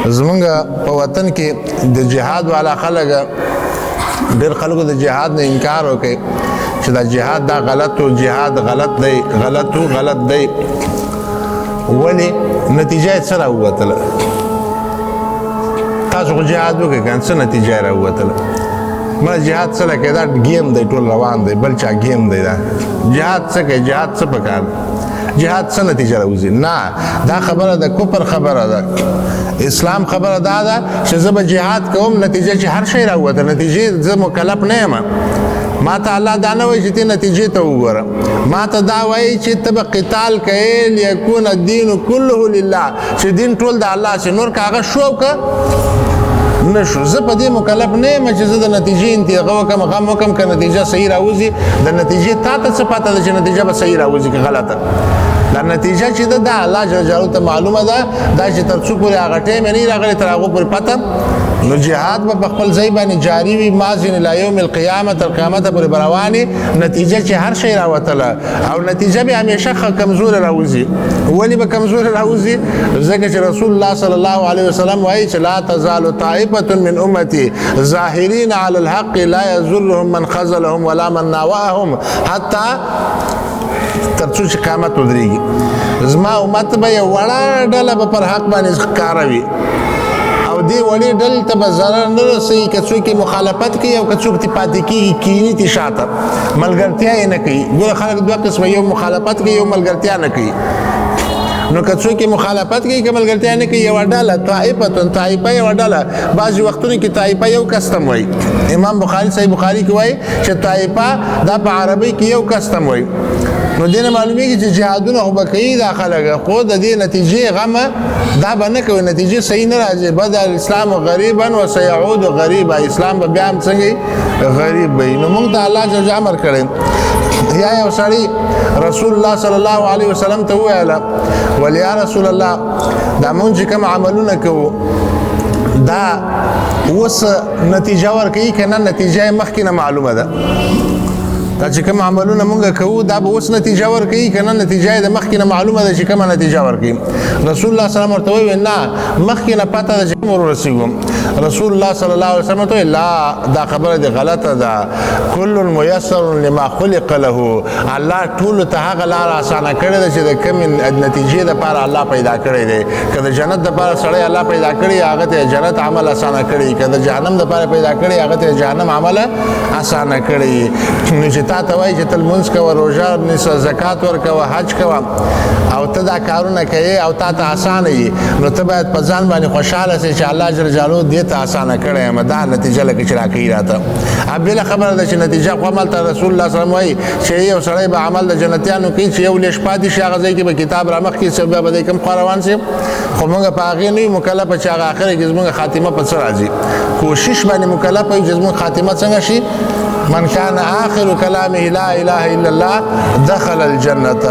زمونږ په وطن کې د جهاد والا خلک ډېر خلکو د جهاد نه انکار وکړي چې دا جهاد دا غلط و، جهاد غلط دی، غلط دی. ولې نتیجه یې څه راووتله؟ تاسو خو جهاد وکړئ که څه نتیجه یې راووتله؟ مړه جهاد څه لکه دا ګیم دی، ټول روان دی، بل چا ګیم دی. دا جهاد څه کوي؟ جهاد څه پکار؟ جهاد څه نتیجه راوځي؟ نه، دا خبره د کفر خبره ده. اسلام خبره دا ده چې زه به جهاد کوم، نتیجه چې هر شی راووته، نتیجې زه مکلف نه یم. ما ته الله دا نه وایي چې ته نتیجې ته وګوره، ما ته دا وایي چې ته به قتال کوې لیکون الدین کله لله، چې دین ټول د الله شي، نور که هغه شو که نه شو. زه په دې مکلف نه یم چې زه د نتیجې انتخاب وکړم، غم وکړم که نتیجه صحیح راوځي. د نتیجې تا ته څه پته ده چې نتیجه به صحیح راوځي که غلطه؟ دا نتیجه چې ده دا الله جل جلاله ته معلومه ده، دا چې تر څو پورې هغه ټیم یې نه راغلی تر هغو پورې پته. نو جهاد به په خپل ځای باندې جاري وي ماضین الی یوم القیامه، تر قیامته پورې به روانې. نتیجه چې هر شی راوتله او نتیجه به همیشه کمزوره راوځي. ولې به کمزوره راوځي؟ ځکه چې رسول الله صلی الله علیه وسلم وایي چې لا تزال طائفة من امتی ظاهرین علی الحق لا یضرهم من خذلهم ولا من ناوأهم حتی ترڅو چې قیامت ودرېږي. زما امت به یو وړه ډله به پر حق باندې ښکاره وي او دې وړې ډلې ته به ضرر نه رسوي که څوک یې مخالفت کوي او که څوک ترې پاتې کېږي کیني ترې شاته، ملګرتیا یې نه کوي. ګوره خلک دوه قسمه، یو مخالفت کوي، یو ملګرتیا نه کوي. نو که څوک یې مخالفت کوي که ملګرتیا نه کوي، یوه ډله طائفه یوه ډله، بعضې وختونو کې طائفه یو کس ته وایي. امام بخاري صحیح بخاري کې وایي چې طائفه دا په عربۍ کې یو کس ته وایي. نو دې نه معلومیږي چې جهادونه خو به کوي دا خلک، خو د دې نتیجې غمه دا به نه کوي، نتیجې صحیح نه راځي. بدا الاسلام غریبا و سیعود غریبا، اسلام به بیا هم څنګه غریب وي. نو موږ ته الله جل جلاله امر کړی. یا یو سړي رسول الله صلی الله علیه وسلم ته وویله ول یا رسول الله دا مونږ چې کوم عملونه کوو دا اوس نتیجه ورکوي که نه؟ نتیجه یې مخکې نه معلومه ده. دا چې کوم عملونه مونږ کوو دا به اوس نتیجه ورکوي که نه؟ نتیجه یې د مخکې نه معلومه ده چې کومه نتیجه ورکوي. رسول الله صلی الله علیه وسلم ورته وویل نه، مخکې نه پته ده چې کوم ورسېږو. رسول الله صلی الله علیه وسلم ورته وویل لا، دا خبره دې غلطه ده، کل میسر لما خلق له، الله ټولو ته هغه لاره اسانه کړې ده چې د کومې نتیجې دپاره الله پیدا کړی دی. که د جنت دپاره سړی الله پیدا کړی هغه ته جنت عمل اسانه کړي، که د جهنم دپاره پیدا کړی هغه ته جهنم عمل اسانه کړي. نو چې تا ته وایي چې ته لمونځ کوه، روژه نیسه، زکات ورکوه، حج کوه او ته دا کارونه کوې او تا ته اسانه وي، نو ته باید په ځان باندې خوشحاله سې چې الله جل جلاله دې ته اسانه کړی یم. دا نتیجه لکه چې راکوي راته. بله خبره ده چې نتیجه خو هملته رسول الله صلی الله علیه وسلم وایي چې یو سړی به عمل د جنتیانو کوي چې یو لیش پاتې شي، هغه ځای کې به کتاب رامخکې شي، بیا به دی کوم خوا روان شي. خو موږ په هغې نه یو مکلفه چې هغه اخره کې زموږ خاتمه په څه راځي. کوشش باندې مکلفه یو چې زموږ خاتمه څنګه شي. من كان آخر كلامه لا إله إلا الله دخل الجنة.